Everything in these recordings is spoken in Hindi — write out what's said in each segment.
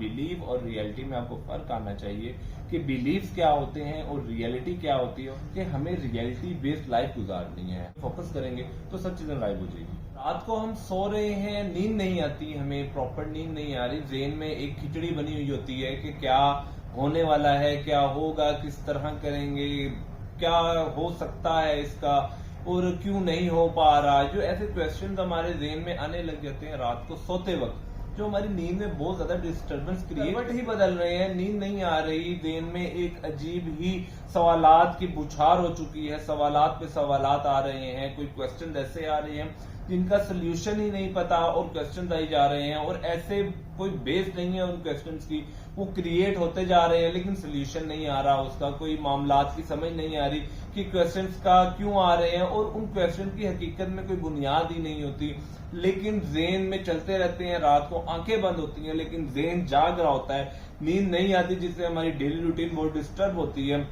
बिलीव और रियलिटी में आपको फर्क आना चाहिए कि बिलीव्स क्या होते हैं और रियलिटी क्या होती है, कि हमें रियलिटी बेस्ड लाइफ गुजारनी है। फोकस करेंगे तो सब चीजें लाइव हो जाएगी। रात को हम सो रहे हैं, नींद नहीं आती, हमें प्रॉपर नींद नहीं आ रही, ब्रेन में एक खिचड़ी बनी हुई होती है कि क्या होने वाला है, क्या होगा, किस तरह करेंगे, क्या हो सकता है इसका और क्यों नहीं हो पा रहा। जो ऐसे क्वेश्चन हमारे ब्रेन में आने लग जाते हैं रात को सोते वक्त, जो हमारी नींद में बहुत ज्यादा डिस्टर्बेंस क्रिएट ही बदल रहे हैं। नींद नहीं आ रही, ब्रेन में एक अजीब ही सवालात की बुछार हो चुकी है, सवालात पे सवालात आ रहे हैं, कोई क्वेश्चन ऐसे आ रहे हैं जिनका सोल्यूशन ही नहीं पता और क्वेश्चन आई जा रहे हैं, और ऐसे कोई बेस नहीं है उन क्वेश्चंस की, वो क्रिएट होते जा रहे हैं लेकिन सोल्यूशन नहीं आ रहा, उसका कोई मामलात की समझ नहीं आ रही कि क्वेश्चंस का क्यों आ रहे हैं, और उन क्वेश्चन की हकीकत में कोई बुनियाद ही नहीं होती, लेकिन ज़हन में चलते रहते हैं। रात को आंखें बंद होती हैं लेकिन ज़हन जाग रहा होता है, नींद नहीं आती, जिससे हमारी डेली रूटीन बहुत डिस्टर्ब होती है,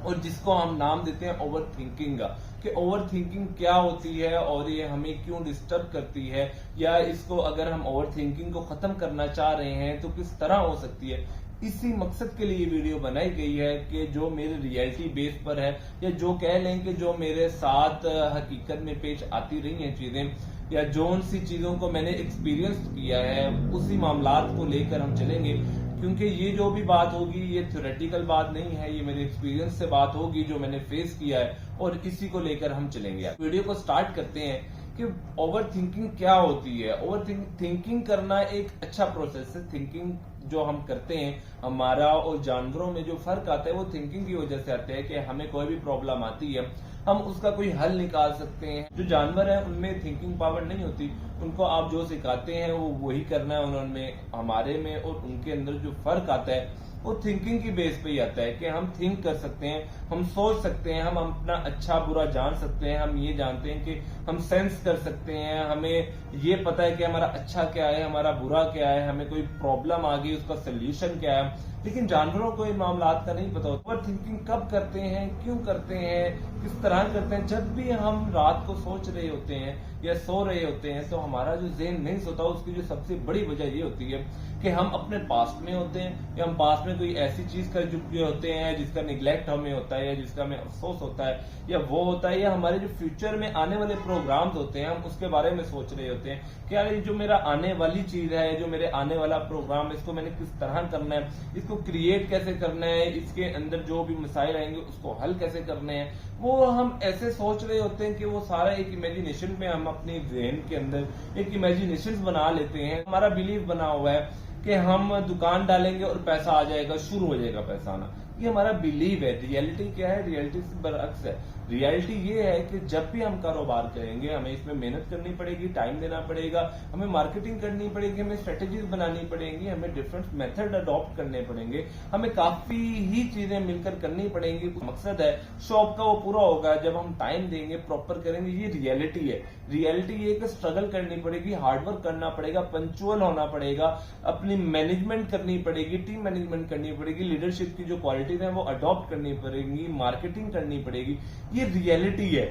और जिसको हम नाम देते हैं ओवर थिंकिंग का, कि ओवर थिंकिंग क्या होती है और ये हमें क्यों डिस्टर्ब करती है, या इसको अगर हम ओवर थिंकिंग को खत्म करना चाह रहे हैं तो किस तरह हो सकती है। इसी मकसद के लिए वीडियो बनाई गई है कि जो मेरे रियलिटी बेस पर है, या जो कह लें कि जो मेरे साथ हकीकत में पेश आती रही हैं चीजें, या जो सी चीजों को मैंने एक्सपीरियंस किया है, उसी मामलात को लेकर हम चलेंगे, क्योंकि ये जो भी बात होगी ये थ्योरेटिकल बात नहीं है, ये मेरे एक्सपीरियंस से बात होगी जो मैंने फेस किया है, और इसी को लेकर हम चलेंगे। वीडियो को स्टार्ट करते हैं कि ओवर थिंकिंग क्या होती है। ओवर थिंकिंग करना एक अच्छा प्रोसेस है। थिंकिंग जो हम करते हैं, हमारा और जानवरों में जो फर्क आता है वो थिंकिंग की वजह से आता है कि हमें कोई भी प्रॉब्लम आती है हम उसका कोई हल निकाल सकते हैं। जो जानवर है उनमें थिंकिंग पावर नहीं होती, उनको आप जो सिखाते हैं वो वही करना है उन्होंने। हमारे में और उनके अंदर जो फर्क आता है वो थिंकिंग की बेस पे ही आता है कि हम थिंक कर सकते हैं, हम सोच सकते हैं, हम अपना अच्छा बुरा जान सकते हैं, हम ये जानते हैं कि हम सेंस कर सकते हैं, हमें ये पता है कि हमारा अच्छा क्या है, हमारा बुरा क्या है, हमें कोई प्रॉब्लम आ गई उसका सोल्यूशन क्या है। लेकिन जानवरों को इन मामलात का नहीं पता होता। ओवर थिंकिंग कब करते हैं, क्यों करते हैं, किस तरह करते हैं। जब भी हम रात को सोच रहे होते हैं या सो रहे होते हैं तो हमारा जो ज़हन नहीं सोता, उसकी जो सबसे बड़ी वजह ये होती है कि हम अपने पास्ट में होते हैं, या हम पास्ट में कोई ऐसी चीज कर चुके होते हैं जिसका निगलेक्ट हमें होता है, या जिसका हमें अफसोस होता है, या वो होता है, या हमारे जो फ्यूचर में आने वाले प्रोग्राम्स होते हैं हम उसके बारे में सोच रहे होते हैं कि यार ये जो मेरा आने वाली चीज है, जो मेरे आने वाला प्रोग्राम, इसको मैंने किस तरह करना है, इसको क्रिएट कैसे करना है, इसके अंदर जो भी मसाइल आएंगे उसको हल कैसे करने हैं, वो हम ऐसे सोच रहे होते हैं कि वो सारा एक इमेजिनेशन में हम अपने ब्रेन के अंदर एक इमेजिनेशन बना लेते हैं। हमारा बिलीव बना हुआ है कि हम दुकान डालेंगे और पैसा आ जाएगा, शुरू हो जाएगा पैसा आना, ये हमारा बिलीव है। रियलिटी क्या है? रियलिटी से बरअक्स है। रियलिटी ये है कि जब भी हम कारोबार करेंगे हमें इसमें मेहनत करनी पड़ेगी, टाइम देना पड़ेगा, हमें मार्केटिंग करनी पड़ेगी, हमें स्ट्रेटेजीज बनानी पड़ेंगी, हमें डिफरेंट मेथड अडॉप्ट करने पड़ेंगे, हमें काफी ही चीजें मिलकर करनी पड़ेंगी। मकसद है शॉप का वो पूरा होगा जब हम टाइम देंगे, प्रॉपर करेंगे। ये रियलिटी है। रियलिटी ये कि स्ट्रगल करनी पड़ेगी, हार्डवर्क करना पड़ेगा, पंचुअल होना पड़ेगा, अपनी मैनेजमेंट करनी पड़ेगी, टीम मैनेजमेंट करनी पड़ेगी, लीडरशिप की जो क्वालिटीज है वो अडॉप्ट करनी पड़ेगी, मार्केटिंग करनी पड़ेगी। ये रियलिटी है।